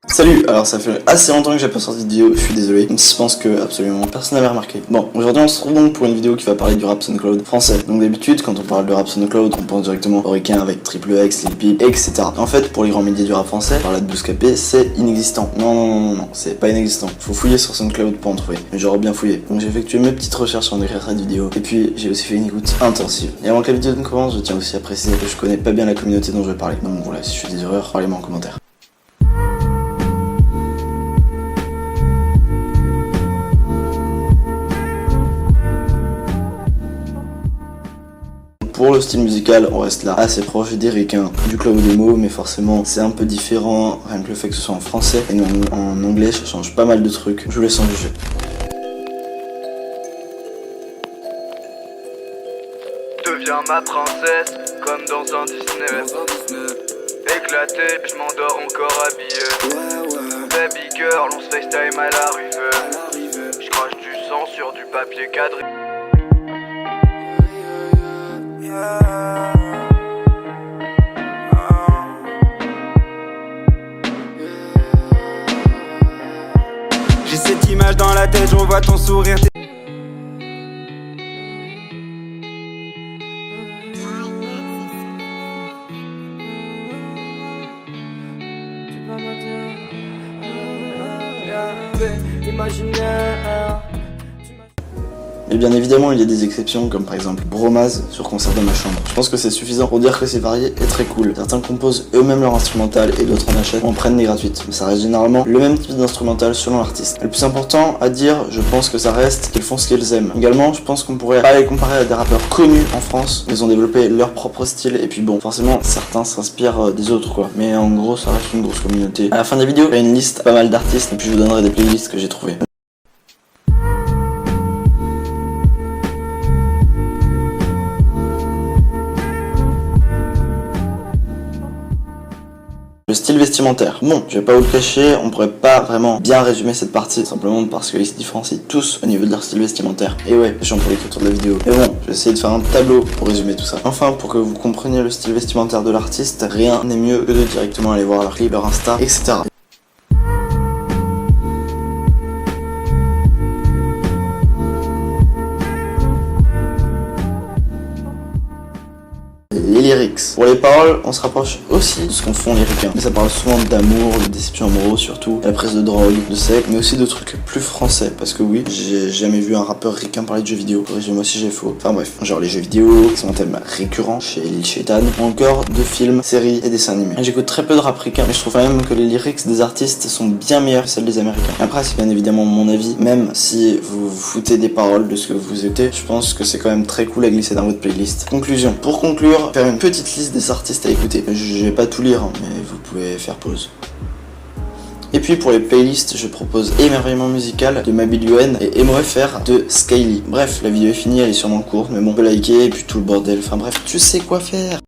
Salut, alors ça fait assez longtemps que j'ai pas sorti de vidéo, je suis désolé, même si je pense que absolument personne n'avait remarqué. Bon, aujourd'hui on se retrouve donc pour une vidéo qui va parler du rap SoundCloud français. Donc d'habitude, quand on parle de rap SoundCloud, on pense directement au requin avec Triple X, Lil Peep, etc. En fait, pour les grands médias du rap français, par là de Bouscapé, c'est inexistant. Non, c'est pas inexistant. Faut fouiller sur SoundCloud pour en trouver. Mais j'aurais bien fouillé. Donc j'ai effectué mes petites recherches en écrire cette vidéo. Et puis j'ai aussi fait une écoute intensive. Et avant que la vidéo ne commence, je tiens aussi à préciser que je connais pas bien la communauté dont je vais parler. Donc voilà, si je fais des erreurs, parlez-moi en commentaire. Pour le style musical, on reste là assez proche des requins, du Claude Emo, mais forcément c'est un peu différent, rien que le fait que ce soit en français et non en anglais, ça change pas mal de trucs, je vous laisse en juger. Deviens ma princesse, comme dans un Disney. Éclaté, puis je m'endors encore habillé. Baby girl, on se FaceTime à l'arrivée. Je crache du sang sur du papier cadré. J'ai cette image dans la tête, je revois ton sourire. Et bien évidemment il y a des exceptions comme par exemple Bromaz sur Concert dans ma chambre. Je pense que c'est suffisant pour dire que c'est varié et très cool. Certains composent eux-mêmes leur instrumental et d'autres en achètent ou en prennent des gratuites. Mais ça reste généralement le même type d'instrumental selon l'artiste. Et le plus important à dire, je pense que ça reste qu'ils font ce qu'ils aiment. Également, je pense qu'on pourrait pas les comparer à des rappeurs connus en France. Ils ont développé leur propre style et puis bon, forcément certains s'inspirent des autres quoi. Mais en gros ça reste une grosse communauté. À la fin de la vidéo, il y a une liste pas mal d'artistes et puis je vous donnerai des playlists que j'ai trouvées. Le style vestimentaire. Bon, je vais pas vous le cacher, on pourrait pas vraiment bien résumer cette partie, simplement parce qu'ils se différencient tous au niveau de leur style vestimentaire. Et ouais, j'en pour l'écriture de la vidéo. Mais bon, je vais essayer de faire un tableau pour résumer tout ça. Enfin, pour que vous compreniez le style vestimentaire de l'artiste, rien n'est mieux que de directement aller voir leur clip, leur Insta, etc. Les lyrics. Pour les paroles, on se rapproche aussi de ce qu'en font les requins. Mais ça parle souvent d'amour, de déception amoureuse surtout, de la prise de drogue, de sexe, mais aussi de trucs plus français. Parce que oui, j'ai jamais vu un rappeur requin parler de jeux vidéo. Corrigez-moi si j'ai faux. Enfin bref, genre les jeux vidéo, qui sont un thème récurrent chez Lil Shaitan, ou encore de films, séries et dessins animés. J'écoute très peu de rap requin, mais je trouve quand même que les lyrics des artistes sont bien meilleurs que celles des américains. Après, c'est bien évidemment mon avis, même si vous vous foutez des paroles de ce que vous écoutez, je pense que c'est quand même très cool à glisser dans votre playlist. Conclusion. Pour conclure, faire une petite liste des artistes à écouter. Je vais pas tout lire, mais vous pouvez faire pause. Et puis pour les playlists, je propose Émerveillement musical de Mabil UN et Emo FR de Skyly. Bref, la vidéo est finie, elle est sûrement courte, mais bon, on peut liker et puis tout le bordel. Enfin bref, tu sais quoi faire.